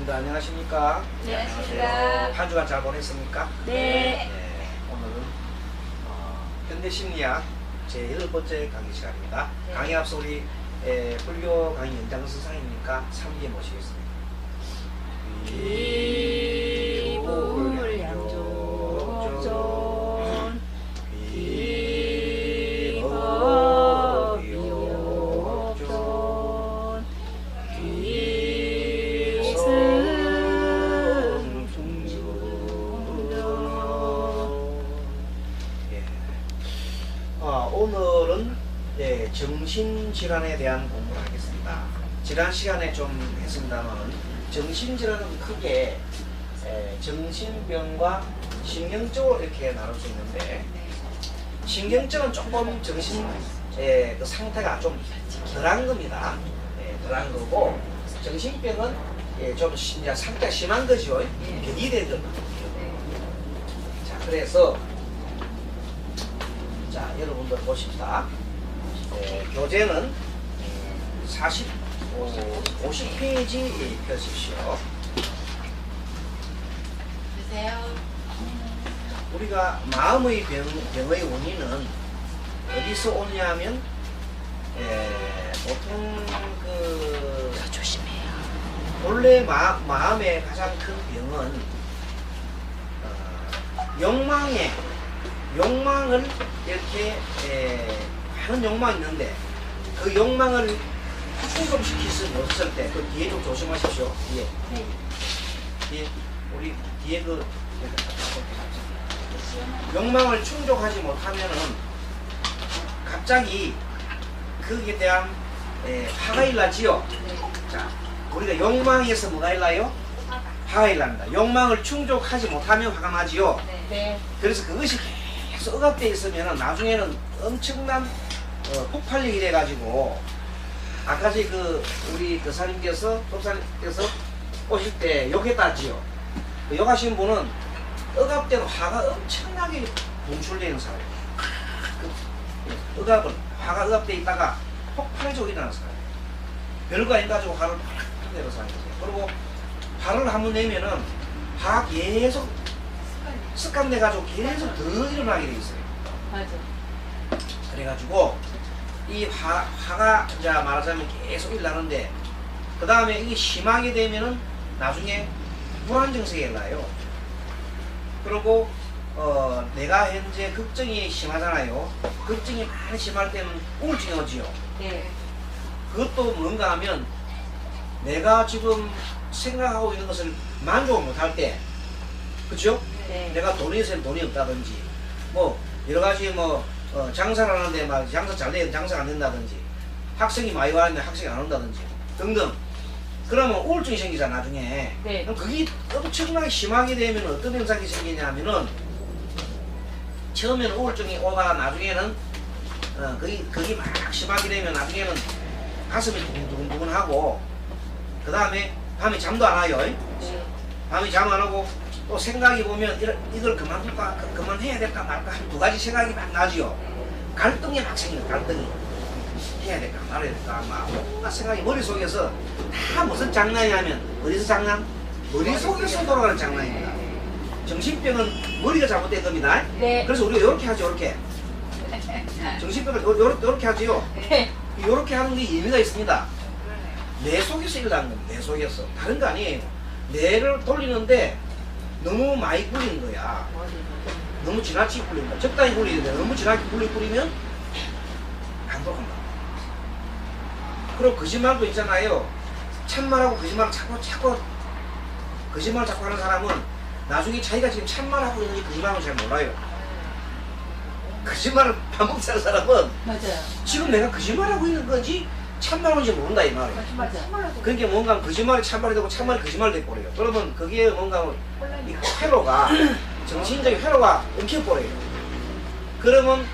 반갑습니다. 안녕하십니까? 네, 안녕하십니까? 한 주간 잘 보냈습니까? 네. 오늘은 현대심리학 제8번째 강의 시간입니다. 네. 강의 앞서 우리 불교 강의 연장선상이니까 3개 모시겠습니다. 비불양조존 비법요존 오늘은 정신질환에 대한 공부를 하겠습니다. 지난 시간에 좀 했습니다만 정신질환은 크게 정신병과 신경적으로 이렇게 나눌 수 있는데, 신경적은 조금 정신 그 상태가 좀 덜한 겁니다. 덜한 거고, 정신병은 좀 상태가 심한 거죠. 벽이 되거나. 자, 그래서 자, 여러분들 보십시다. 교재는 50페이지 펴십시오. 주세요. 우리가 마음의 병의 원인은 어디서 오냐면 보통 조심해요. 원래 마음의 가장 큰 병은 욕망을 이렇게 하는 욕망이 있는데, 그 욕망을 충족시킬 수 없을 때, 그 뒤에 좀 조심하십시오. 뒤에. 네. 뒤에 우리 뒤에 욕망을 충족하지 못하면은 갑자기 거기에 대한 화가 일나지요. 자, 우리가 욕망에서 뭐가 일나요? 화가 일납니다. 욕망을 충족하지 못하면 화가 나지요. 네. 그래서 그것이 계속 억압되어 있으면 나중에는 엄청난 폭발력이 돼가지고, 아까 우리 교사님께서 법사님께서 오실 때 욕했다지요. 그 욕하신 분은 억압된 화가 엄청나게 분출되는 사람이에요. 화가 억압되어 있다가 폭발적으로 일어나는 사람이에요. 별거 아닌 가지고 화를 팍 내는 사람이에요. 그리고 화를 한번 내면은 화가 계속 습관돼가지고 계속 더 일어나게 돼 있어요. 맞아. 그래가지고 이 화가 이제 말하자면 계속 일어나는데, 그 다음에 이게 심하게 되면은 나중에 불안 증세가 일어나요. 그리고 내가 현재 걱정이 심하잖아요. 걱정이 많이 심할 때는 우울증이 오지요. 네. 그것도 뭔가 하면 내가 지금 생각하고 있는 것을 만족을 못할 때, 그죠? 네. 내가 돈이 있으면 돈이 없다든지, 뭐 여러가지 장사를 하는데 막 장사 잘 되는 장사가 안 된다든지, 학생이 많이 와는데 학생이 안 온다든지 등등. 그러면 우울증이 생기잖아 나중에. 네. 그럼 그게 엄청나게 심하게 되면 어떤 현상이 생기냐면은, 처음에는 우울증이 오다가 나중에는 그게 막 심하게 되면 나중에는 가슴이 두근두근하고, 그 다음에 밤에 잠도 안 와요. 네. 밤에 잠 안 오고, 또 생각이 보면 이걸 그만둘까 그만해야 될까 말까 한 두 가지 생각이 막 나지요. 갈등이 막 생겨요. 갈등이 해야 될까 말아야 될까 막 온갖 생각이 머릿속에서 다 무슨 장난이냐면, 어디서 장난? 머릿속에서 돌아가는 장난입니다. 정신병은 머리가 잘못된 겁니다. 네. 그래서 우리가 이렇게 하죠. 이렇게 정신병을 이렇게 하지요. 네. 이렇게 하는 게 의미가 있습니다. 뇌 속에서 일어나는 겁니다. 뇌 속에서. 다른 거 아니에요. 뇌를 돌리는데 너무 많이 굴리는 거야. 너무 지나치게 굴린다. 적당히 굴리는데 너무 지나치게 굴리면 안 돌아간다. 그리고 거짓말도 있잖아요. 참말하고 거짓말을 자꾸 거짓말을 자꾸 하는 사람은 나중에 자기가 지금 참말하고 있는지 거짓말하는지 잘 몰라요. 거짓말을 반복하는 사람은 맞아요. 지금 내가 거짓말하고 있는 건지 참말하는지 모른다 이 말이에요. 맞아. 그러니까 뭔가 거짓말이 참말이 되고 참말이 거짓말이 돼버려요. 그러면 그게 뭔가 이 회로가 정신적인 회로가 엉켜버려요. 그러면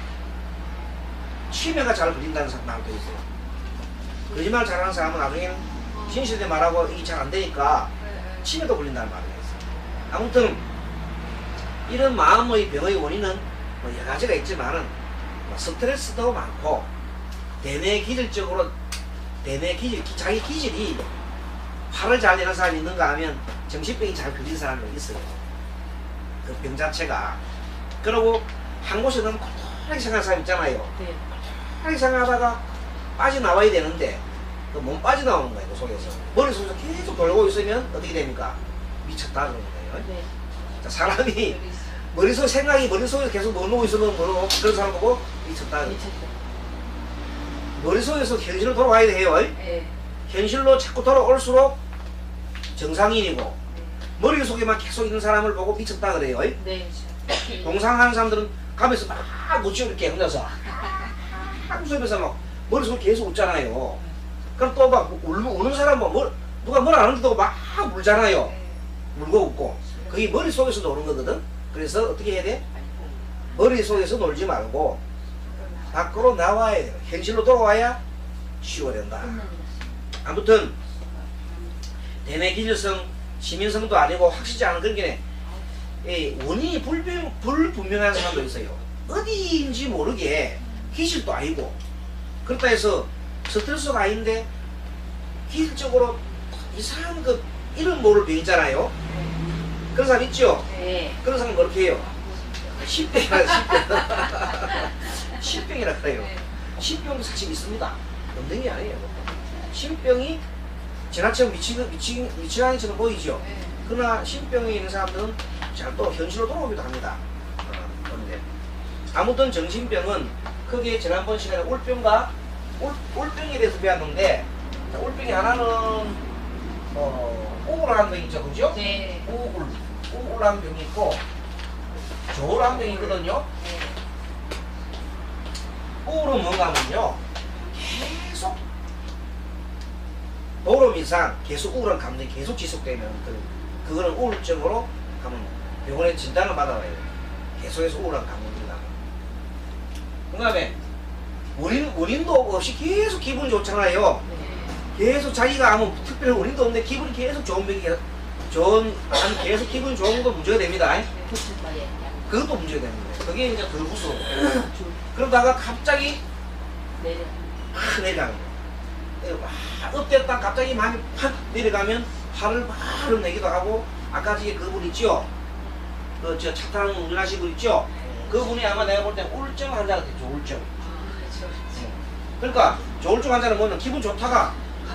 치매가 잘 걸린다는 말도 있어요. 거짓말 잘하는 사람은 나중에는 진실대 말하고 이게 잘 안 되니까 치매도 걸린다는 말이 있어요. 아무튼 이런 마음의 병의 원인은 뭐 여러 가지가 있지만은 스트레스도 많고, 대뇌 기질적으로 자기 기질이 팔을 잘 내는 사람이 있는가 하면 정신병이 잘 걸린 사람이 있어요. 그 병 자체가. 그리고 한 곳에 너무 고통하게 생각하는 사람 있잖아요. 네. 고통하게 생각하다가 빠져나와야 되는데 그 몸 빠져나오는 거예요. 그 속에서. 머릿속에서 계속 돌고 있으면 어떻게 됩니까? 미쳤다 그러는 거예요. 네. 자, 사람이 머릿속 생각이 머릿속에서 계속 머무르고 있으면 뭐라고 그런 사람 보고 미쳤다. 미쳤다. 머릿속에서 현실로 돌아와야 돼요. 네. 현실로 자꾸 돌아올수록 정상인이고 머릿속에만 계속 있는 사람을 보고 미쳤다 그래요. 네. 동상하는 사람들은 가면서 막 웃지 이렇게 혼자서 막 웃으면서 막 머릿속에 계속 웃잖아요. 그럼 또 막 우는 사람 뭐 누가 뭘 안 하는데도 막 울잖아요. 울고 웃고. 그게 머릿속에서 노는 거거든. 그래서 어떻게 해야 돼? 머릿속에서 놀지 말고 밖으로 나와야 돼요. 현실로 돌아와야 치유된다. 아무튼 대뇌기질성 시민성도 아니고 확실치 않은 그런 게 원인이 불분명한 사람도 있어요. 어디인지 모르게 기질도 아니고 그렇다 해서 스트레스가 아닌데 기질적으로 이상한 그 이름 모를 병 있잖아요. 그런 사람 있죠? 네. 그런 사람 그렇게 해요. 신병이라 신병이라 그래요. 신병도 사실 있습니다. 없는 게 아니에요. 신병이 지나치게 미치광이처럼 보이죠. 그러나 신병이 있는 사람들은 잘 또 현실로 돌아오기도 합니다. 그런데 아무튼 정신병은 크게 지난번 시간에 울병과 울병에 대해서 배웠는데 울병이 하나는 우울한 병이 있죠, 그죠? 네. 우울한 병이 있고 조울한 병이 있거든요. 우울은 뭔가 하면요 계속 보름 이상 계속 우울한 감정이 계속 지속되면 그거는 우울증으로 가면 병원에 진단을 받아와야 돼요. 계속해서 우울한 감정들이 나면. 그 다음에 원인도 없이 계속 기분이 좋잖아요. 계속 자기가 아무 특별한 원인도 없는데 기분이 계속 좋은 병이 계속 기분이 좋은 것도 문제가 됩니다. 그것도 문제가 되는 거예요. 그게 이제 더 무서워. 그러다가 갑자기 팍 내려가는 거예요. 업됐다 갑자기 마음이 팍 내려가면 화를 막 내기도 하고 아까 그분 있죠? 저 차 타는 운전하신 분 있죠? 그분이 아마 내가 볼 때 우울증 환자 같아요. 우울증. 그러니까 조울증 환자는 뭐냐면 기분 좋다가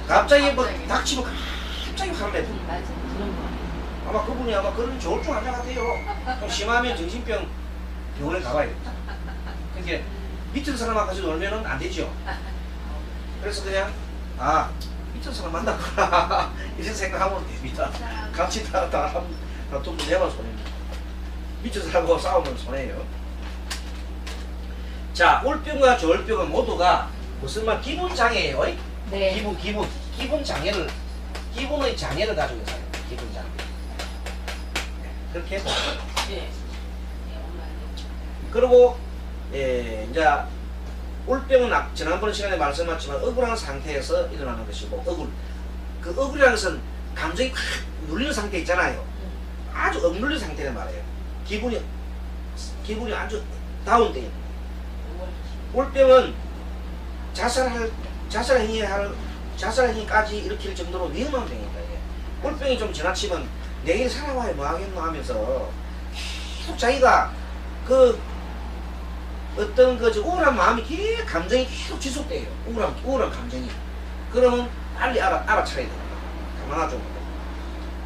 갑자기 뭐 닥치면 갑자기 화를 내요. 아마 그분이 아마 그런 조울증 환자 같아요. 좀 심하면 정신병 병원에 가봐야 돼요. 그러니까 미친 사람하고 같이 놀면은 안 되죠. 그래서 그냥 미친 사람 만났구나 이런 생각하면 됩니다. 같이 다툼 내면 손해입니다. 미친 사람하고 싸우면 손해예요. 자, 울병과 조울병은 모두가 무슨 말 기분 장애예요. 네. 기분의 장애를 가지고 있어요. 기분 장애. 그렇게 해서. 네. 그리고 이제 울병은 지난번 시간에 말씀하셨지만 억울한 상태에서 일어나는 것이고 그 억울이라는 것은 감정이 확 눌리는 상태 있잖아요. 아주 억눌린 상태란 말이에요. 기분이 아주 다운돼 있는 거예요. 울병은 자살 행위까지 일으킬 정도로 위험한 병입니다. 이게. 울병이 좀 지나치면 내일 살아봐야 뭐 하겠노 하면서 계속 자기가 어떤 우울한 마음이 감정이 계속 지속돼요. 우울한 감정이. 그러면 빨리 알아차려야 됩니다. 가만하죠.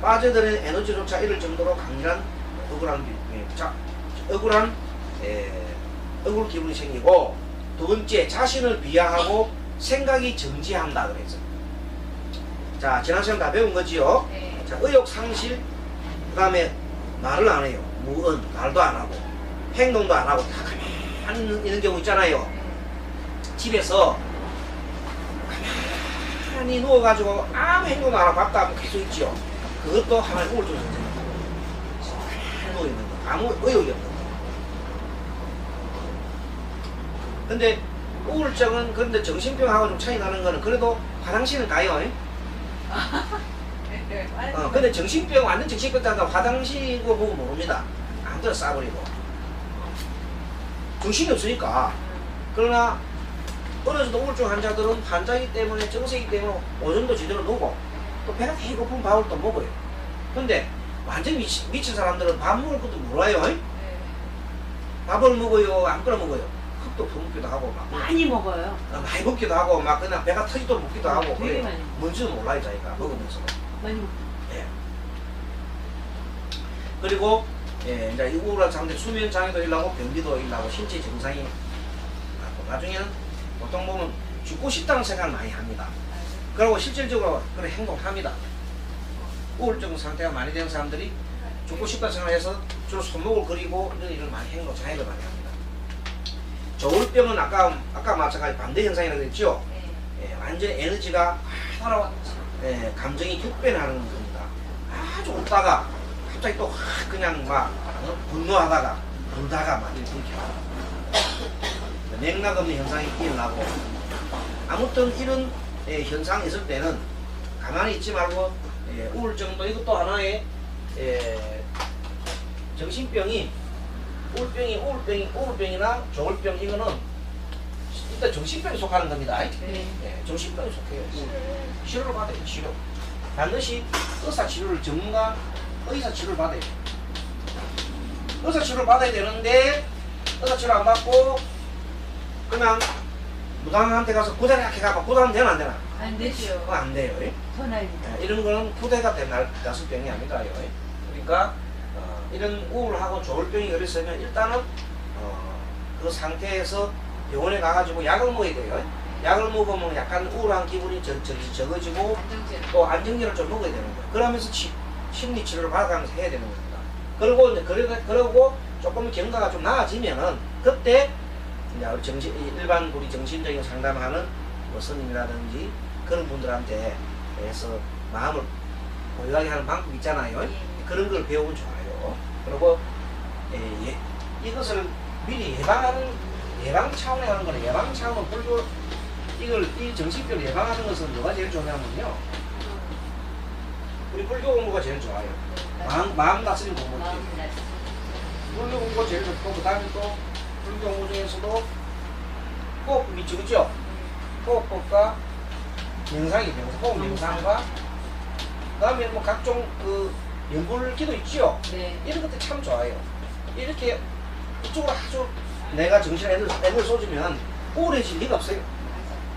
빠져드는 에너지조차 잃을 정도로 강렬한 억울 기분이 생기고, 두 번째, 자신을 비하하고 생각이 정지한다 그래서. 자, 지난 시간 다 배운 거지요. 네. 자, 의욕 상실, 그 다음에 말을 안 해요. 무언, 말도 안 하고, 행동도 안 하고, 다 가만히 있는 경우 있잖아요. 집에서 가만히 누워가지고 아무 행동도 안 하고 밥도 안 먹고 계속 있지요. 그것도 하나의 우울증 상태입니다. 가만히 누워있는 거, 아무 의욕이 없는 거. 근데 우울증은 근데 정신병하고 좀 차이 나는 거는 그래도 화장실은 가요. 근데 정신병, 완전 정신병 자가 화장실이고 보고 모릅니다. 아무데나 싸버리고. 정신이 없으니까. 그러나 어느 정도 우울증 환자들은 환자이기 때문에, 정세이기 때문에 오줌도 제대로 누고 또 배가 되게 고픈 밥을 또 먹어요. 근데 완전 미친 사람들은 밥 먹을 것도 몰라요. 네. 밥을 먹어요, 아무거나 먹어요. 흙도 퍼먹기도 하고 막 많이 먹어요. 많이 먹기도 하고 막 그냥 배가 터지도록 먹기도 하고 되게 그래요. 많이. 뭔지도 몰라요 자기가 먹으면서. 많이 먹. 예. 그리고 예, 이제 이 우울한 상태 수면 장애도 일어나고 변비도 일어나고 신체 증상이 나고 나중에는 보통 보면 죽고 싶다는 생각을 많이 합니다. 그리고 실질적으로 그런 행동을 합니다. 우울증 상태가 많이 되는 사람들이 죽고 싶다는 생각을 해서 주로 손목을 그리고 이런 일을 많이 행동 장애를 많이 합니다. 저울병은 아까 마찬가지 반대 현상이라고 했죠. 네. 예, 완전 에너지가 예, 감정이 격변하는 겁니다. 아주 웃다가 갑자기 또 그냥 막 분노하다가 울다가 막 이렇게 맥락 없는 현상이 일어나고 아무튼 이런 예, 현상이 있을 때는 가만히 있지 말고 예, 우울증도 이것도 하나의 예, 정신병이 우울병이나 조울병 이거는 일단 정신병에 속하는 겁니다. 네. 예, 정신병에 속해요. 치료를 받아요. 치료. 반드시 의사 치료를 전문가 의사 치료를 받아요. 의사 치료를 받아야 되는데 의사 치료 안 받고 그냥 무당한테 가서 구대를 이렇게 가봐. 구대하면 되나 안 되나? 안 되죠. 그거 안 돼요. 전화입니다. 이런 거는 구대가 된 나술 병이 아니다. 그러니까 이런 우울하고 조울병이 그랬으면 일단은 그 상태에서 병원에 가가지고 약을 먹어야 돼요. 약을 먹으면 약간 우울한 기분이 적어지고 또 안정제를 좀 먹어야 되는 거예요. 그러면서 심리 치료를 받아가면서 해야 되는 겁니다. 그리고 이제 그러고 조금 경과가 좀 나아지면은 그때 이제 일반 우리 정신적인 상담하는 뭐 스님이라든지 그런 분들한테 해서 마음을 고요하게 하는 방법 있잖아요. 그런 걸 배우면 좋아요. 그리고 이것을 미리 예방 차원에 하는 거는 예방 차원은 불교 이 정신병을 예방하는 것은 뭐가 제일 좋냐면요. 우리 불교 공부가 제일 좋아요. 마음 다스리는 공부. 불교 공부가 제일 좋고 그다음에 또 불교 공부 중에서도 호흡 미치겠죠. 호흡법과 명상이 호흡 명상과 그다음에 뭐 각종 그 연불기도 있지요. 네. 이런 것들 참 좋아요. 이렇게 이쪽으로 아주 내가 정신에 애를 쏟으면 우울해질 리가 없어요.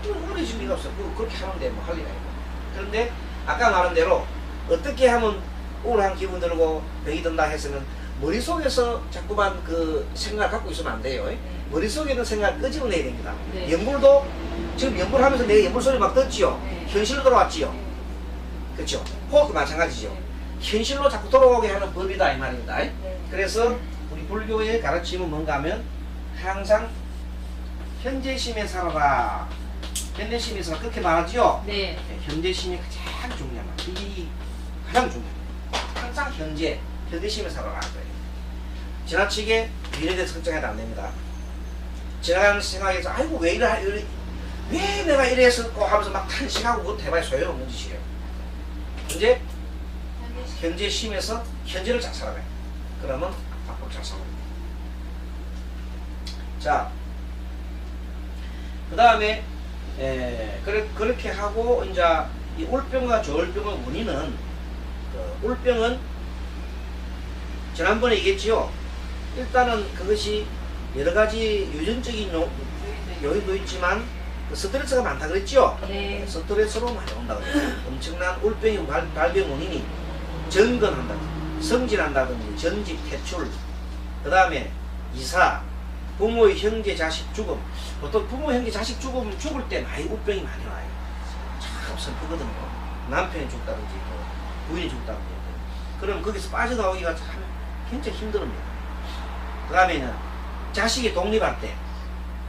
우울해질 리가 없어요. 그렇게 하는데 뭐 할 리가 있고. 그런데 아까 말한 대로 어떻게 하면 우울한 기분 들고 병이 든다 했으면 머릿속에서 자꾸만 그 생각을 갖고 있으면 안 돼요. 머릿속에 있는 생각을 끄집어내야 됩니다. 네. 연불도 지금 연불하면서 내 연불 소리 막 듣지요. 네. 현실로 돌아왔지요. 그렇죠. 호흡도 마찬가지죠. 현실로 자꾸 돌아오게 하는 법이다 이 말입니다. 그래서 우리 불교의 가르침은 뭔가 하면 항상 현재심에 살아라. 현재심에 살아라. 그렇게 말하지요. 네. 현재심이 가장 중요합니다. 이 가장 중요합니다. 항상 현재심에 살아라. 지나치게 미래에 대해서 걱정해도 안 됩니다. 지나가는 생각에서 아이고 왜 내가 이랬을까 하면서 막 탄식하고 그것도 해봐야 소용없는 짓이에요. 현재 심에서 현재를 잘 살아가요. 그러면 앞으로 잘 살아갑니다. 자, 그 다음에 그렇게 하고 이제 이 울병과 조울병의 원인은 울병은 지난번에 얘기했지요. 일단은 그것이 여러 가지 유전적인 요인도 있지만 스트레스가 많다 그랬죠. 네. 스트레스로 많이 온다고 그랬어요. 엄청난 울병의 발병 원인이 정건한다든지 성질한다든지 전직 퇴출 그 다음에 이사 부모의 형제 자식 죽음 보통 부모 형제 자식 죽을 때 많이 울병이 많이 와요. 참 슬프거든요. 남편이 죽다든지 부인이 죽다든지 그럼 거기서 빠져나오기가 참 굉장히 힘듭니다. 그 다음에는 자식이 독립할 때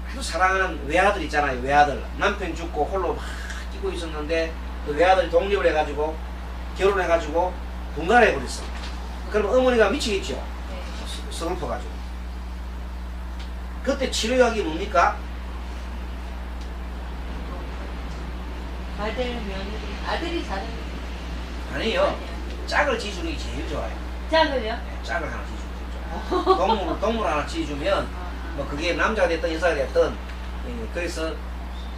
아주 사랑하는 외아들 있잖아요. 외아들 남편 죽고 홀로 막 뛰고 있었는데 그 외아들이 독립을 해가지고 결혼해가지고 분가를 해버렸어. 그럼 어머니가 미치겠죠. 슬퍼가지고. 그때 치료약이 뭡니까? 아들이 잘하는 아니에요. 짝을 지주는 게 제일 좋아요. 짝을요? 네, 짝을 하나 지주면 제일 좋아요. 동물 하나 지주면 뭐 그게 남자가 됐든 여자가 됐든 그래서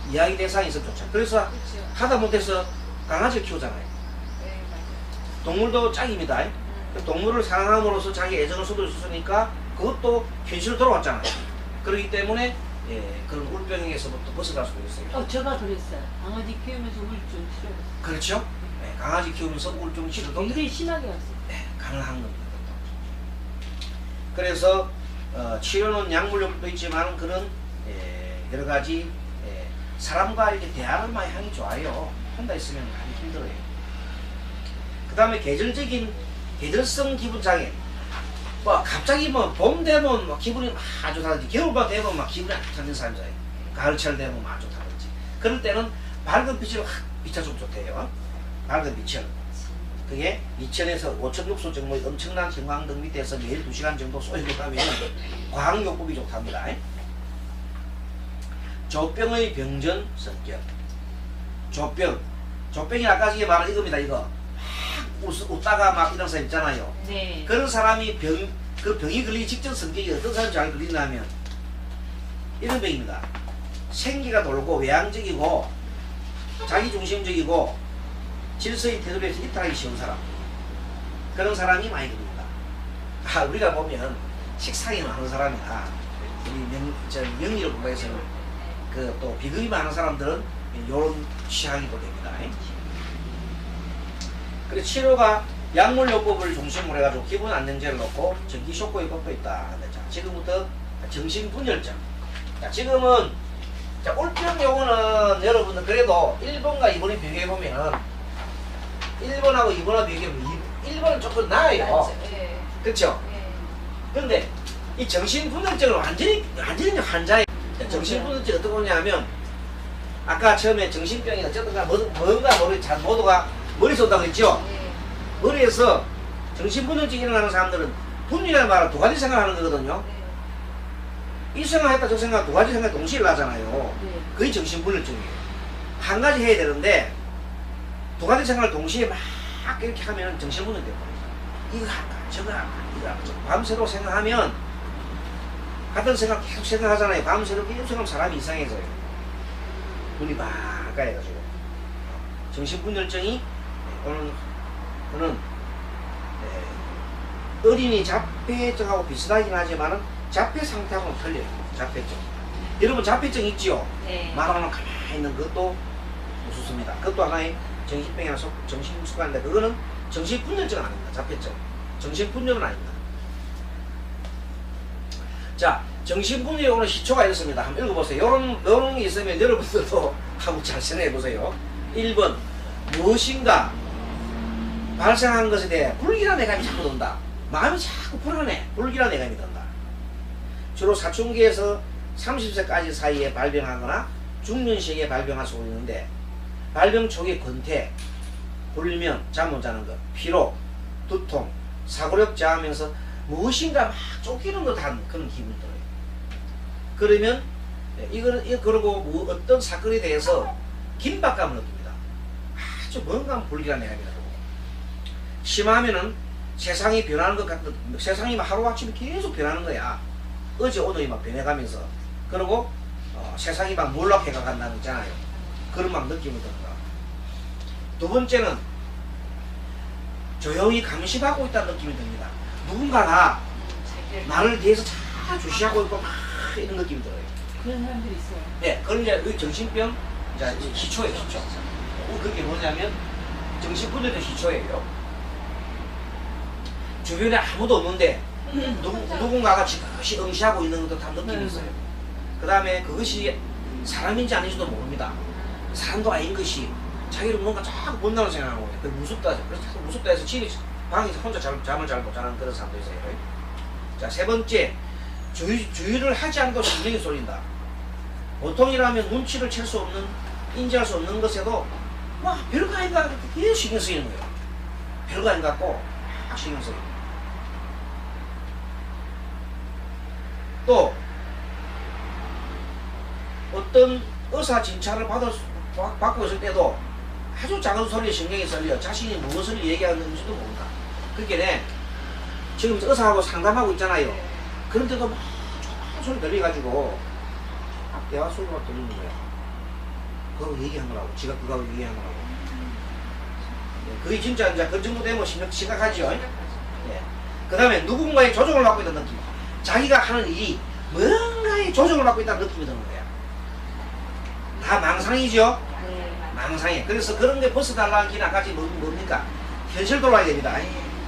이야기 대상이 있으면 좋죠. 그래서 하다 못해서 강아지를 키우잖아요. 동물도 짝입니다. 동물을 사랑함으로써 자기 애정을 쏟을 수 있으니까 그것도 현실로 돌아왔잖아요. 그렇기 때문에 그런 울병에서부터 벗어날 수가 있어요. 제가 그랬어요. 강아지 키우면서 우울증 치료했어요. 그렇죠? 강아지 키우면서 우울증 치료도 굉장히 심하게 왔어요. 가능한 겁니다. 그래서 치료는 약물력도 있지만 그런 여러 가지 사람과 이렇게 대하는 향이 좋아요. 혼자 있으면 많이 힘들어요. 그 다음에 계절성 기분 장애. 갑자기 봄 되면 기분이 아주 다르지. 겨울밤 되면 기분이 아주 다른 사람이 있어요. 가을철 되면 아주 다르지. 그럴 때는 밝은 빛으로 확 비춰주면 좋대요. 밝은 빛을. 그게 2000에서 5000 룩소 정도의 엄청난 형광등 밑에서 매일 2시간 정도 쏘이고 가면 과학요법이 좋답니다. 조병의 병전 성격. 조병이 아까 전에 말한 이겁니다. 이거 막 웃다가 막 이런 사람 있잖아요. 네. 그런 사람이 그 병이 걸리기 직전 성격이 어떤 사람이 잘 걸리냐면 이런 병입니다. 생기가 돌고 외향적이고 자기중심적이고 질서의 태도에서 이탈하기 쉬운 사람, 그런 사람이 많이 걸립니다. 우리가 보면 식상이 많은 사람이나 명리를 공부해서는 또 비극이 많은 사람들은 이런 취향이 또 됩니다. 그래서 치료가 약물요법을 중심으로 해가지고 기분 안정제를 놓고 전기 쇼크에 뻗고 있다. 자, 지금부터 정신분열증. 자, 지금은 울병 요거는 여러분들 그래도 1번과 2번이 비교해보면 1번하고 2번하고 비교해보면 1번은 조금 나아요. 그렇죠? 그런데 이 정신분열증은 완전히 환자예요. 정신분열증이 어떻게 보냐면 아까 처음에 정신병이 어쨌든가 뭔가 모두가 머리에서 온다고 했죠? 머리에서 정신분열증이 일어나는 사람들은 분이라는 말은 두 가지 생각하는 거거든요. 이 생각했다 저 생각 두 가지 생각 동시에 일어나잖아요. 그게 정신분열증이에요. 한 가지 해야 되는데 두 가지 생각을 동시에 막 이렇게 하면 정신분열이 돼버려요. 이거 할까 저거 할까 이거 할까 밤새도록 생각하면 같은 생각 계속 생각하잖아요. 밤새도록 계속 생각하면 사람이 이상해져요. 눈이 막가해가지고 정신분열증이 오는 어린이 자폐증하고 비슷하긴 하지만은 자폐 상태하고는 틀려요. 자폐증. 여러분 자폐증 있지요? 네. 말하면 가만히 있는 것도 우습습니다. 그것도 하나의 정신병이나 정신습관인데 그거는 정신분열증은 아닙니다. 자폐증. 정신분열은 아닙니다. 자, 정신분열에 오는 시초가 있습니다. 한번 읽어보세요. 요런 게 있으면 여러분들도 한번 잘 생각해보세요. 1번 무엇인가 발생한 것에 대해 불길한 예감이 자꾸 든다. 마음이 자꾸 불안해. 불길한 예감이 든다. 주로 사춘기에서 30세까지 사이에 발병하거나 중년 시기에 발병할 수 있는데 발병 초기 권태, 불면, 잠 못 자는 것, 피로, 두통, 사고력 저하면서 무엇인가 막 쫓기는 듯한 그런 기분이 들어요. 그러면 그러고 어떤 사건에 대해서 긴박감을 느낍니다. 아주 뭔가 불길한 예감이 들고 심하면은 세상이 변하는 것 같은, 세상이 막 하루아침에 계속 변하는 거야. 어제 오늘이 막 변해가면서. 그리고 세상이 막 몰락해가 간다는 있잖아요. 그런 막 느낌이 드는 거야. 두 번째는 조용히 감시하고 있다는 느낌이 듭니다. 누군가가 나를 뒤에서 잘 주시하고 있고 막 이런 느낌이 들어요. 그런 사람들이 있어요. 네, 그런 이제 정신병 이제 시초예요, 시초. 그게 뭐냐면 정신분열의 시초예요. 주변에 아무도 없는데 누군가가 지그시 응시하고 있는 것도 다 느낌이 있어요. 그 다음에 그것이 사람인지 아닌지도 모릅니다. 사람도 아닌 것이 자기를 뭔가 자꾸 본다고 생각하고 그 무섭다. 그래서 자꾸 무섭다 해서 집에 방에서 혼자 잠을 잘 못 자는 그런 사람도 있어요. 자, 세 번째, 주의를 하지 않고 신경이 쏠린다. 보통이라면 눈치를 챌 수 없는, 인지할 수 없는 것에도 와 별거 아닌가 계속 신경 쓰이는 거예요. 별거 아닌 것 같고 막 신경 쓰이고. 또 어떤 의사 진찰을 받고 있을 때도 아주 작은 소리에 신경이 쏠려 자신이 무엇을 얘기하는지도 모른다. 그러니까 지금 의사하고 상담하고 있잖아요. 그런데도 막 조그만 소리 들려가지고 막 대화 소리가 들리는 거야. 그거 얘기한 거라고. 지가 그거하고 얘기한 거라고. 그게 진짜 이제 그 정도 되면 심각하죠. 예. 그 다음에 누군가의 조종을 받고 있다는 느낌. 자기가 하는 일이 뭔가의 조종을 받고 있다는 느낌이 드는 거야. 다 망상이죠. 망상이에요. 그래서 그런 게 벗어나려는 길 아까지 뭡니까? 현실 돌아야 됩니다.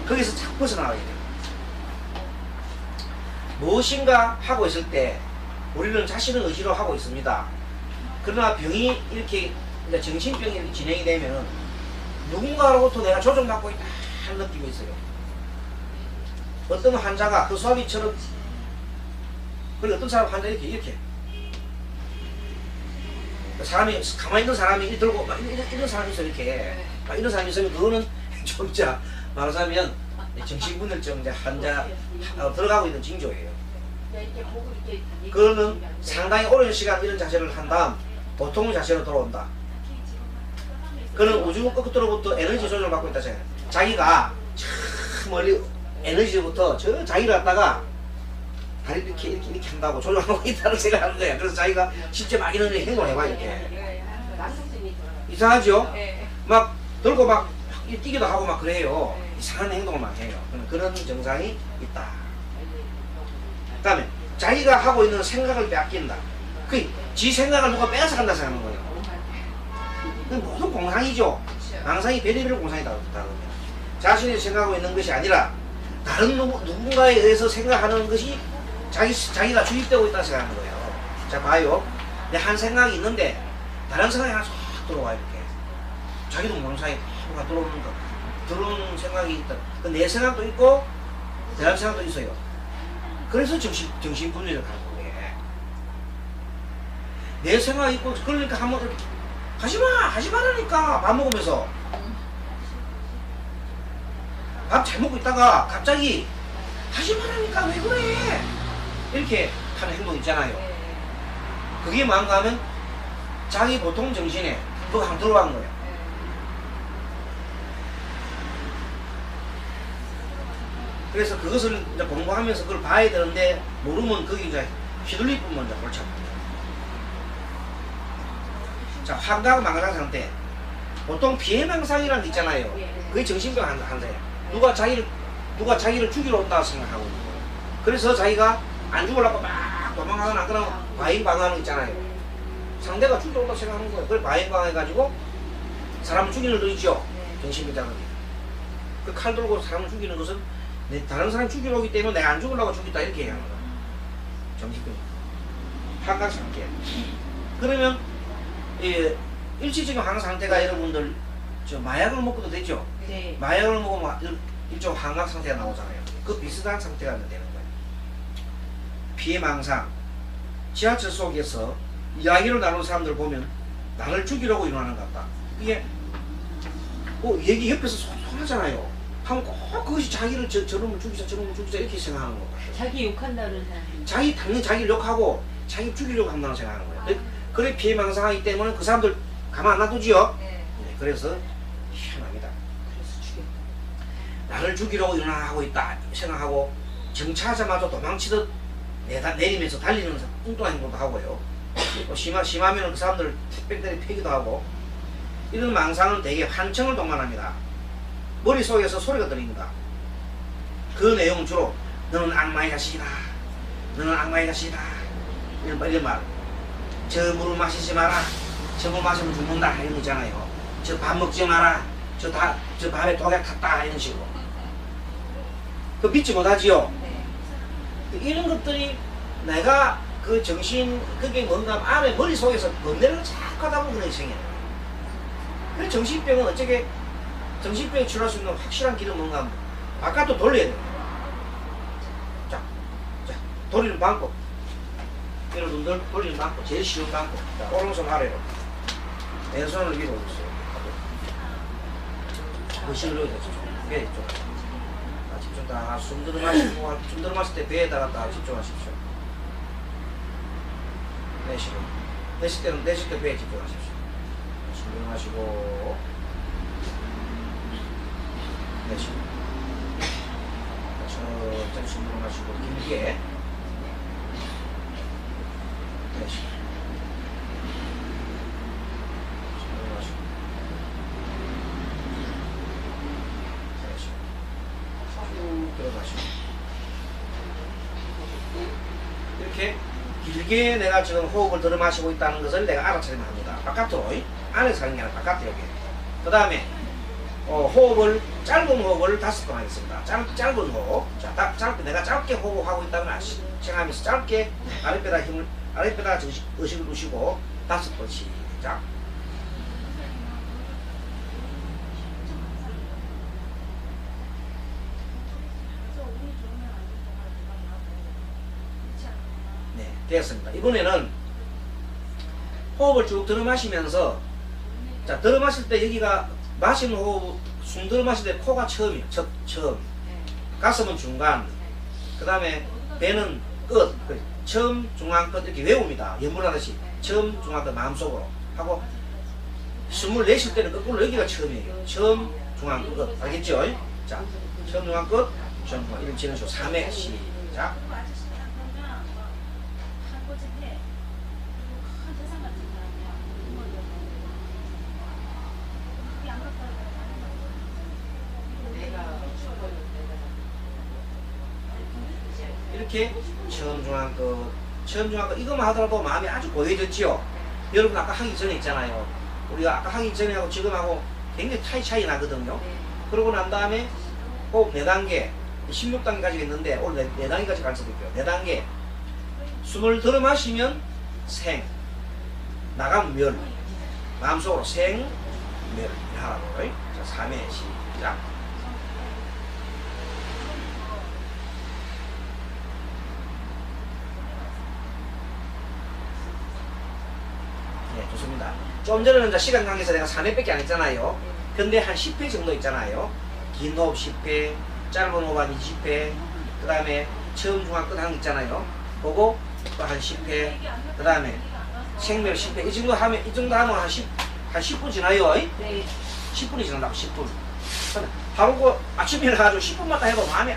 거기서 착 벗어나와야 돼요. 무엇인가 하고 있을 때 우리는 자신의 의지로 하고 있습니다. 그러나 병이 이렇게 정신병이 이렇게 진행이 되면은 누군가로부터 내가 조종받고 있다 하는 느낌이 있어요. 어떤 환자가 그 수아비처럼, 그리고 어떤 사람 환자 이렇게 사람이 가만히 있는 사람이 이렇게 들고 막 이런 사람이 있어 이렇게 막 이런 사람이 있으면 그거는 진짜 말하자면 정신분열증 환자 들어가고 있는 징조예요. 그거는 상당히 오랜 시간 이런 자세를 한 다음 보통의 자세로 돌아온다. 그는 우주 끝으로부터 에너지 조절을 받고 있다 생각해요. 자기가 저 멀리 에너지부터 저 자기를 갖다가 다리 이렇게 한다고 조절하고 있다는 생각하는 거야. 그래서 자기가 실제 막 이런 행동을 해봐 이렇게. 이상하죠? 막 들고 막 뛰기도 하고 막 그래요. 이상한 행동을 막 해요. 그런 증상이 있다. 그 다음에 자기가 하고 있는 생각을 빼앗긴다. 지 생각을 누가 빼앗아간다 생각하는 거예요. 모든 공상이죠. 망상이 별의별 공상이 다 겁니다. 자신이 생각하고 있는 것이 아니라 다른 누군가에 의해서 생각하는 것이 자기가 주입되고 있다 생각하는 거예요. 자 봐요. 내 한 생각이 있는데 다른 생각이 하나 쏙 들어와 이렇게. 자기도 모르는 사이에 막 들어오는 거. 들어오는 생각이 있다. 내 생각도 있고 다른 생각도 있어요. 그래서 정신분열을 가는 거예요. 내 생각이 있고 그러니까 한번 하지 말라니까. 밥 먹으면서 밥 잘 먹고 있다가 갑자기 하지 말라니까 왜 그래 이렇게 하는 행동 있잖아요. 그게 뭔가 하면 자기 보통 정신에 그거 한번 들어간 거예요. 그래서 그것을 이제 공부하면서 그걸 봐야 되는데 모르면 거기 이제 휘둘릴 뿐만 이제 골치 아파요. 자, 환각 망상 상태. 보통 피해망상이라는 게 있잖아요. 그게 정신병 환자예요. 누가 자기를 죽이러 온다고 생각하고 있는 거예요. 그래서 자기가 안 죽으려고 막 도망가거나 안 그러면 과잉방어하는 거 있잖아요. 상대가 죽이러 온다고 생각하는 거예요. 그걸 과잉방어해가지고 사람을 죽이는 거 있죠. 정신병자는. 그 칼 들고 사람을 죽이는 것은 다른 사람 죽이러 오기 때문에 내가 안 죽으려고 죽였다 이렇게 얘기하는 거예요. 정신병. 환각 상태. 그러면 일시적인 환각 상태가 여러분들 마약을 먹고도 되죠? 네. 마약을 먹으면 일종 환각 상태가 나오잖아요. 그 비슷한 상태가 되는 거예요. 피해망상. 지하철 속에서 이야기를 나누는 사람들 보면 나를 죽이려고 일어나는 것 같다. 이게 얘기 옆에서 소소하잖아요. 하면 꼭 그것이 자기를 저놈을 죽이자 이렇게 생각하는 거 같아요. 자기 욕한다는 사람. 당연히 자기를 욕하고 자기 죽이려고 한다고 생각하는 거예요. 그래 피해망상하기 때문에 그 사람들 가만 안 놔두지요. 네, 그래서 희한합니다. 그래서 죽였다. 나를 죽이려고 일어나고 있다 생각하고 정차하자마자 도망치듯 내리면서 달리는 뚱뚱한 행동도 하고요. 심하면 그 사람들 빽빽이 패기도 하고. 이런 망상은 대개 환청을 동반합니다. 머릿속에서 소리가 들립니다. 그 내용은 주로 너는 악마의 자식이다. 너는 악마의 자식이다. 이런 말. 저 물을 마시지 마라. 저 물 마시면 죽는다. 이런 거 있잖아요. 저 밥 먹지 마라. 저 밥에 독약 탔다. 이런 식으로. 그 믿지 못하지요. 이런 것들이 내가 그 정신, 그게 뭔가 안에 머릿속에서 번뇌를 자꾸 하다 보면 그런 생겨요. 그래서 정신병은 어쩌게 정신병이 치료할 수 있는 확실한 길은 뭔가 바깥도 돌려야 돼요. 자, 돌리는 방법. 이런 눈들 돌리는 방법. 제일 쉬운 방법. 자, 오른손 아래로. 왼손을 위로 올렸어요. 의식을 여기다 집중해. 배 쪽. 집중 다 숨 들어 마시고, 숨 들어 마실 때 배에다가 다 집중하십시오. 내쉴 때 배에 집중하십시오. 숨 들어 마시고, 내쉬고. 천천히 숨 들어 마시고, 길게. 내쉬고. 숨 들어 마시고. 어떻게 내가 지금 호흡을 들어 마시고 있다는 것을 내가 알아차리면 합니다. 바깥으로, 안에서 하는 게 아니라 바깥에 여기. 그 다음에 호흡을 짧은 호흡을 5번 하겠습니다. 짧은 호흡. 자, 짧게 내가 짧게 호흡하고 있다는 생각하면서 짧게 아랫배다 의식을 두시고 5번 시작. 네, 되었습니다. 이번에는 호흡을 쭉 들어 마시면서, 자, 들어 마실 때 여기가 마시는 호흡, 숨 들어 마실 때 코가 처음이에요. 처음. 가슴은 중간. 그 다음에 배는 끝. 처음, 중간, 끝 이렇게 외웁니다. 연물하듯이. 처음, 중간, 끝 마음속으로 하고, 숨을 내쉴 때는 거꾸로 여기가 처음이에요. 처음, 중간, 끝. 알겠죠? 자, 처음, 중간, 끝. 처음, 중간, 이런 지는 수 3회 시작. 이렇게 처음 중간 끝 이것만 하더라도 마음이 아주 고요해졌지요. 여러분 아까 하기 전에 있잖아요. 우리가 아까 하기 전에 하고 지금하고 굉장히 차이 나거든요. 그러고 난 다음에 호흡 4단계 16단계까지 있는데 오늘 4단계까지 가르쳐드릴게요. 4단계 숨을 들어 마시면 생, 나가면 멸, 마음속으로 생, 멸 하라고요. 자, 3회 시작. 네, 좋습니다. 좀 전에는 이제 시간 관계에서 내가 3회밖에 안 했잖아요. 근데 한 10회 정도 있잖아요. 긴 호흡 10회, 짧은 호흡 한 20회, 그 다음에 처음 중간 끝 한 거 있잖아요. 그거 또 한 10회, 그 다음에 생멸 10회. 이 정도 하면 한 10분 지나요. 네. 10분이 지난다고 10분. 바로 그 아침에 일어나가지고 10분만 딱 해도 마음이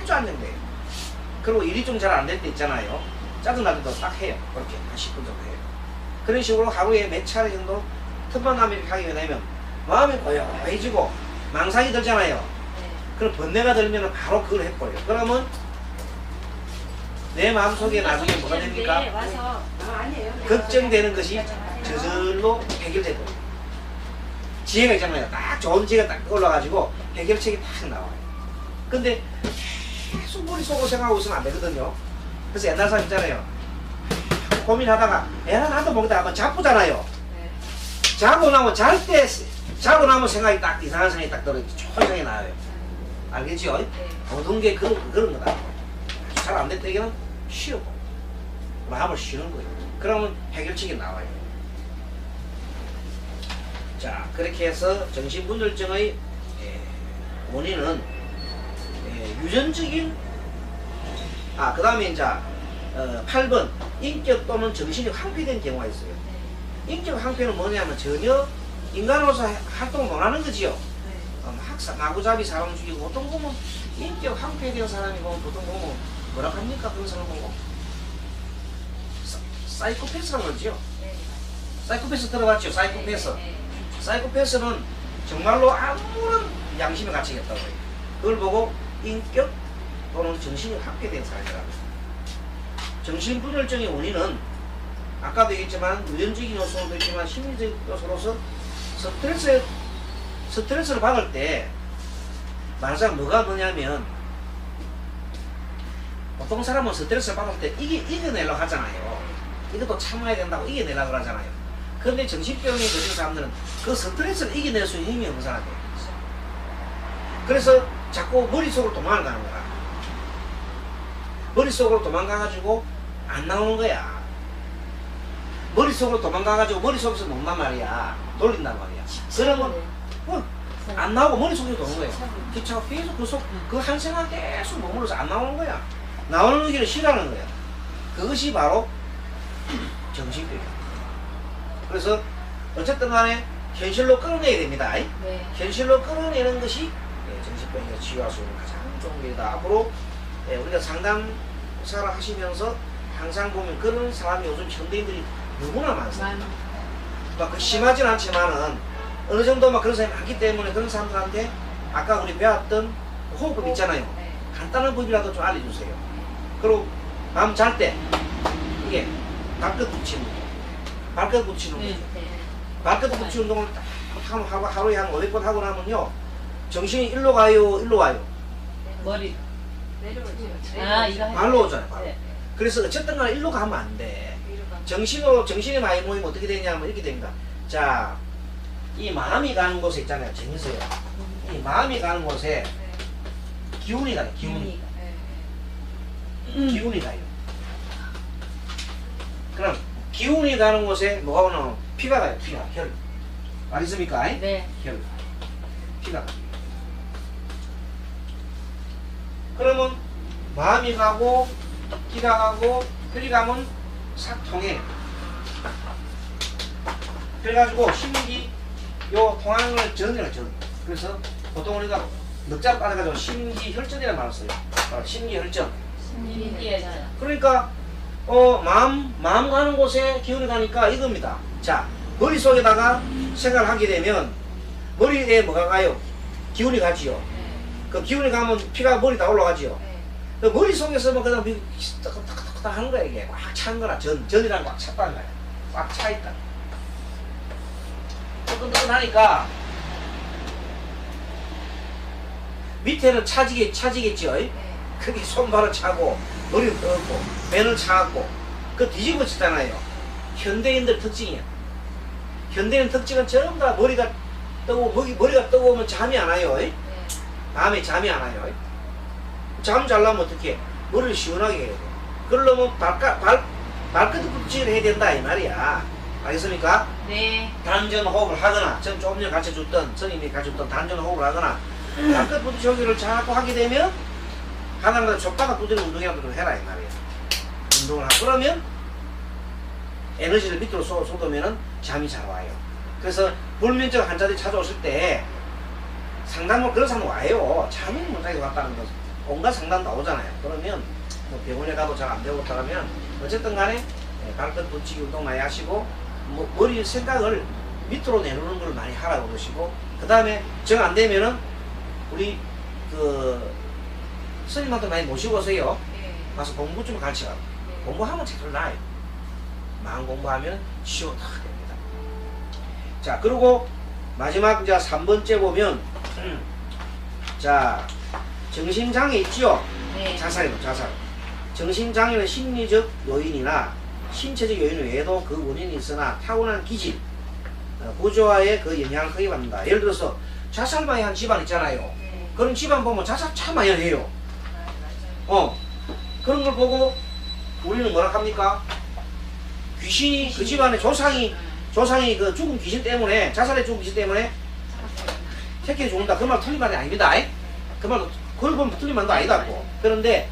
아주 안정돼요. 그리고 일이 좀 잘 안 될 때 있잖아요. 짜증날 때도 딱 해요. 그렇게 한 10분 정도 해요. 그런 식으로 하루에 몇 차례 정도 틈만 나면 이렇게 하게 되면 마음이 고요해지고 망상이 들잖아요. 그럼 번뇌가 들면 바로 그걸 해버려요. 그러면 내 마음속에 나중에 뭐가 됩니까? 걱정되는 것이 저절로 해결되거든요. 지혜가 있잖아요. 딱 좋은 지혜가 딱 올라가지고 해결책이 딱 나와요. 근데 계속 머릿속으로 생각하고 있으면 안 되거든요. 그래서 옛날 사람 있잖아요. 고민하다가 애나 나도 먹다가 한번 자쁘잖아요. 자고 나면 생각이 딱 이상한 생각이 딱 들어요. 좋은 생각이 나요. 알겠죠? 모든 게 그런 거다. 잘 안 될 때에는 쉬고 마음을 쉬는 거예요. 그러면 해결책이 나와요. 자, 그렇게 해서 정신분열증의 원인은 유전적인 그 다음에 이제 8번 인격 또는 정신이 황폐된 경우가 있어요. 인격 황폐는 뭐냐면 전혀 인간으로서 활동을 못하는 거지요. 마구잡이 사람 죽이고 보통 보면 인격 황폐된 사람이 보면 보통 보면 뭐라 합니까? 그런 사람 보고 사이코패스라고 그러죠. 사이코패스 들어봤죠? 사이코패스. 사이코패스는 정말로 아무런 양심의 가치가 없다고 해요. 그걸 보고 인격 또는 정신이 황폐된 사람이라고 해요. 정신분열증의 원인은 아까도 얘기했지만 유전적인 요소도 있지만 심리적 요소로서 스트레스를 받을 때 말하자면 뭐가 뭐냐면 보통 사람은 스트레스를 받을 때 이겨내려고 하잖아요. 이것도 참아야 된다고 이겨내려고 하잖아요. 그런데 정신병에 걸린 사람들은 그 스트레스를 이겨낼 수 있는 힘이 없는 사람이에요. 그래서 자꾸 머릿속으로 도망을 가는 거야. 머릿속으로 도망가가지고 안 나오는 거야. 머릿속으로 도망가가지고 머릿속에서 논단 말이야. 돌린단 말이야. 그러면 안 나오고 머릿속에서 도는 거예요. 기차가 계속 그 한 생각 계속 머물러서 안 나오는 거야. 나오는 길을 싫어하는 거야. 그것이 바로 정신병이야. 그래서 어쨌든 간에 현실로 끌어내야 됩니다. 네. 현실로 끌어내는 것이 정신병에서 치유할 수 있는 가장 좋은 길이다. 앞으로 우리가 상담사를 하시면서 항상 보면 그런 사람이 요즘 현대인들이 너무나 많습니다. 막 심하진 않지만은 어느 정도 막 그런 사람이 많기 때문에 그런 사람들한테 아까 우리 배웠던 호흡법 있잖아요. 간단한 법이라도 좀 알려주세요. 그리고 밤 잘 때 이게 발끝 붙이는 거. 발끝 붙이는 거죠. 네. 발끝 붙이 운동을 딱 하루에 한 500번 하고 나면요. 정신이 일로 가요, 일로 와요. 머리. 내려오죠. 아, 이거 발로 오잖아요, 발로. 네. 그래서 어쨌든 간에 일로 가면 안 돼. 정신이 많이 모이면 어떻게 되냐면 이렇게 됩니다. 자, 이 마음이 가는 곳에 있잖아요. 재밌어요. 이 마음이 가는 곳에 기운이 가요, 기운이. 기운이 가요. 그럼 기운이 가는 곳에 뭐가 오나 피가 가요, 피가. 혈. 알겠습니까? 네. 혈. 피가 가요. 그러면 마음이 가고 피가 가고 혈이 가면 싹 통해. 그래가지고 심기 요 통하는 전이라 전. 그래서 보통 우리가 넉자로 빠져가지고 심기혈전이라는 말을 써요. 심기혈전. 신기해져요. 그러니까 마음 가는 곳에 기운이 가니까 이겁니다. 자, 머릿속에다가 생각을 하게 되면 머리에 뭐가 가요? 기운이 가지요. 그 기운이 가면 피가 머리 다 올라가지요. 그 머릿속에서 뭐 그냥 따끈따끈따끈 하는 거야. 이게 꽉 찬 거라. 전이랑 꽉 찼다는 거야. 꽉 차 있다. 뜨끈뜨끈하니까 밑에는 차지겠죠. 크게 손발을 차고 머리를 떠고 배는 차고 그 뒤집어지잖아요. 현대인들 특징이야. 현대인 특징은 전부 다 머리가 뜨거우면 잠이 안 와요. 밤에 잠이 안 와요. 잠 잘라면 어떻게? 머리를 시원하게 해야 돼. 그러려면 발끝 붙이를 해야 된다 이 말이야. 알겠습니까? 네. 단전 호흡을 하거나 전 조금 전에 가르쳐줬던 선생님이 가르쳐줬던 단전 호흡을 하거나 발끝 붙이기를 자꾸 하게 되면 하나마다 족바가 두드리는 운동이라도 좀 해라 이 말이야. 운동을 하고 그러면 에너지를 밑으로 쏟으면 잠이 잘 와요. 그래서 불면증 환자들이 찾아오실 때 상담을 그런 사람 와요. 잠이 못하게 왔다는 거 온갖 상담 나오잖아요. 그러면 뭐 병원에 가도 잘 안 되고 그러면 어쨌든 간에 발끝 붙이기 운동 많이 하시고 뭐 머리 생각을 밑으로 내놓는 걸 많이 하라고 그러시고 그 다음에 정 안 되면은 우리 그 스님한테 많이 모시고 오세요. 가서 공부 좀 가르쳐가고 공부하면 제대로 나아요. 마음 공부하면 시원하게 됩니다. 자, 그리고 마지막 이제 3번째 보면 자, 정신장애 있죠? 네. 자살이죠, 자살. 정신장애는 심리적 요인이나 신체적 요인 외에도 그 원인이 있으나 타고난 기질, 구조화에 그 영향을 크게 받는다. 예를 들어서 자살 많이 한 집안 있잖아요. 그런 집안 보면 자살 참 많이 해요. 그런 걸 보고 우리는 뭐라 합니까? 귀신이 그 집안에 조상이 그 죽은 귀신 때문에 자살해 죽은 귀신 때문에 새끼 죽는다. 그 말 틀린 말이 아닙니다. 그 말도 그걸 보면 틀린 말도 아니다고. 그런데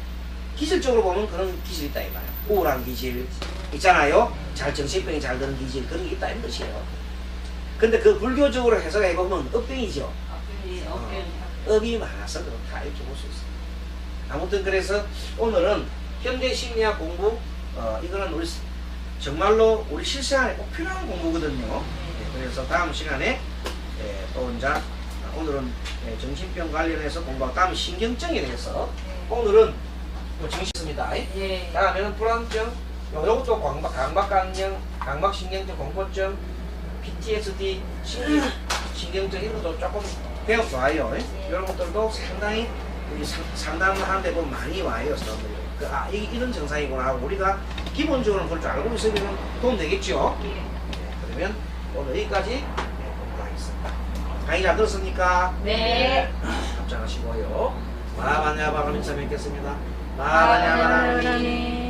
기질적으로 보면 그런 기질이 있다 이 말이야. 우울한 기질 있잖아요. 정신병이 잘 드는 기질 그런 게 있다 이 뜻이에요. 근데 그 불교적으로 해석해 보면 업병이죠. 업이 많아서 그렇다 이렇게 볼 수 있어요. 아무튼 그래서 오늘은 현대 심리학 공부 이거는 우리 정말로 우리 실생활에 꼭 필요한 공부거든요. 그래서 다음 시간에 또 이제 오늘은 정신병 관련해서 공부하고 다음 신경증에 대해서 오늘은 정신입니다. 다음에는 불안증, 요것도 강박신경증, 공포증, PTSD, 신경증 이런 것도 조금 배우면 좋아요. 이런 것들도 상당히 우리 상담하는데 보면 많이 와요, 사람들이. 이런 증상이구나 하고 우리가 기본적으로 그걸 줄 알고 있으면 도움 되겠죠? 그러면 오늘 여기까지 공부하겠습니다. 강의 잘 들었습니까? 네. 답장하시고요. 마라바냐바라면서 뵙겠습니다. 마라바냐바라니.